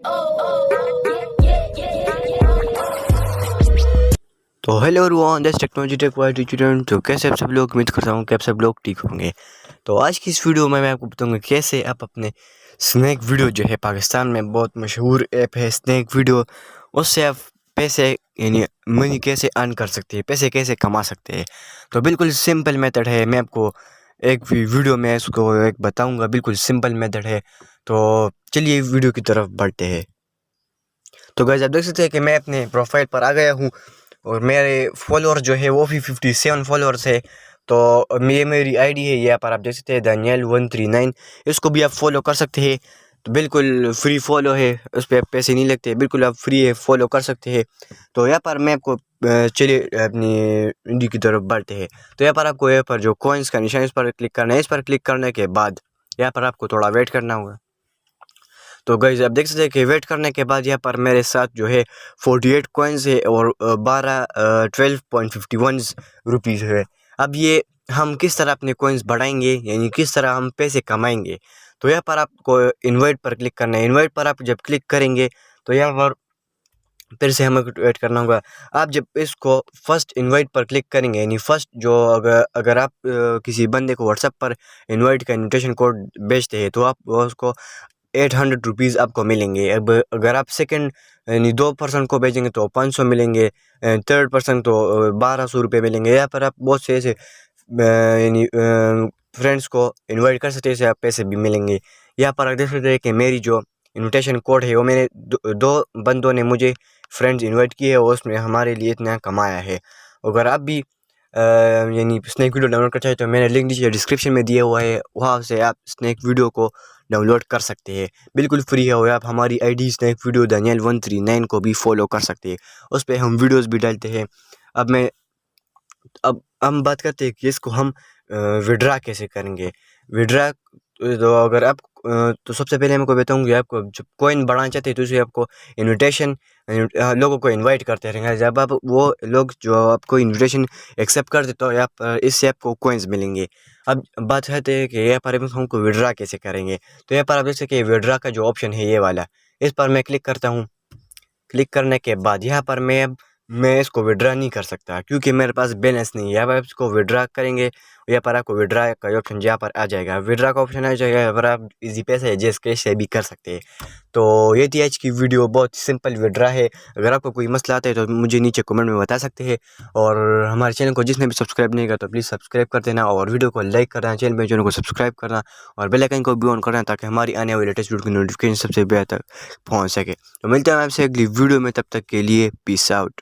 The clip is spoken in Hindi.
तो hello everyone, this technology tech Y student. तो कैसे आप सब लोग, उम्मीद करता हूँ कि आप सब लोग ठीक होंगे। तो आज की इस वीडियो में मैं आपको बताऊंगा कैसे आप अपने स्नैक वीडियो जो है, पाकिस्तान में बहुत मशहूर ऐप है स्नैक वीडियो, उससे आप पैसे यानी मनी कैसे अर्न कर सकते हैं, पैसे कैसे कमा सकते हैं। तो बिल्कुल सिंपल मेथड है, मैं आपको एक वीडियो में इसको एक बताऊँगा। बिल्कुल सिंपल मेथड है। तो चलिए वीडियो की तरफ बढ़ते हैं। तो गाइस, आप देख सकते हैं कि मैं अपने प्रोफाइल पर आ गया हूँ और मेरे फॉलोअर जो है वो भी 57 फॉलोअर्स है। तो ये मेरी आईडी है, यहाँ पर आप देख सकते हैं Daniel139। इसको भी आप फॉलो कर सकते हैं। तो बिल्कुल फ्री फॉलो है, उस पर पैसे नहीं लगते, बिल्कुल आप फ्री है फॉलो कर सकते हैं। तो यहाँ पर मैं आपको चलिए अपनी वीडियो की तरफ बढ़ते हैं। तो यहाँ पर आपको यहाँ पर जो कॉइन्स का निशान, इस पर क्लिक करना है। इस पर क्लिक करने के बाद यहाँ पर आपको थोड़ा वेट करना होगा। तो गाइस, आप देख सकते हैं कि वेट करने के बाद यहाँ पर मेरे साथ जो है 48 कॉइन्स है और 12.51 रुपीज़ है। अब ये हम किस तरह अपने कॉइन्स बढ़ाएंगे, यानी किस तरह हम पैसे कमाएंगे। तो यहाँ पर आपको इनवाइट पर क्लिक करना है। इनवाइट पर आप जब क्लिक करेंगे तो यहाँ पर फिर से हमें वेट करना होगा। आप जब इसको फर्स्ट इनवाइट पर क्लिक करेंगे, यानी फर्स्ट जो अगर आप किसी बंदे को व्हाट्सएप पर इनवाइट का इन्विटेशन कोड भेजते हैं तो आप उसको 800 रुपीज़ आपको मिलेंगे। अब अगर आप सेकंड यानी 2 पर्सन को भेजेंगे तो 500 मिलेंगे, थर्ड पर्सन तो 1200 रुपये मिलेंगे। यहाँ पर आप बहुत से ऐसे यानी फ्रेंड्स को इनवाइट कर सकते हैं, इससे आप पैसे भी मिलेंगे। यहाँ पर आप देख सकते हैं कि मेरी जो इनविटेशन कोड है वो मैंने दो बंदों ने मुझे फ्रेंड्स इनवाइट किए और उसमें हमारे लिए इतना कमाया है। अगर आप भी यानी स्नैक वीडियो डाउनलोड करना चाहे तो मैंने लिंक नीचे डिस्क्रिप्शन में दिया हुआ है, वहाँ से आप स्नैक वीडियो को डाउनलोड कर सकते हैं। बिल्कुल फ्री है और आप हमारी आईडी स्नैक वीडियो Daniel139 को भी फॉलो कर सकते हैं, उस पर हम वीडियोस भी डालते हैं। अब हम बात करते हैं कि इसको हम विड्रा कैसे करेंगे। विड्रा तो अगर आप तो सबसे पहले मैं आपको बताऊँ कि आपको जब कॉइन बढ़ाना चाहते हैं तो इसे आपको इनविटेशन लोगों को इनवाइट करते रहेंगे। जब आप वो लोग जो आपको इनविटेशन एक्सेप्ट कर देते हो, आप इससे आपको कॉइन्स मिलेंगे। अब बात करते हैं कि यहाँ पर हमको विड्रा कैसे करेंगे। तो यहाँ पर आप देख सकते हैं विड्रा का जो ऑप्शन है ये वाला, इस पर मैं क्लिक करता हूँ। क्लिक करने के बाद यहाँ पर मैं इसको विड्रा नहीं कर सकता क्योंकि मेरे पास बैलेंस नहीं है। यहाँ पर आप इसको विड्रा करेंगे, यहाँ पर आपको विड्रा का ऑप्शन यहाँ पर आ जाएगा, विड्रा का ऑप्शन आ जाएगा। यहाँ पर आप इजी पैसे जैसे कैश से भी कर सकते हैं। तो ये थी आज की वीडियो, बहुत सिंपल विड्रा है। अगर आपको कोई मसला आता है तो मुझे नीचे कमेंट में बता सकते हैं। और हमारे चैनल को जिसने भी सब्सक्राइब नहीं किया तो प्लीज़ सब्सक्राइब कर देना और वीडियो को लाइक करना, चैनल को सब्सक्राइब करना और बेल आइकन को भी ऑन करना ताकि हमारी आने वाली लेटेस्ट वीडियो की नोटिफिकेशन सबसे पहले तक पहुँच सके। तो मिलते हैं आपसे अगली वीडियो में, तब तक के लिए पीस आउट।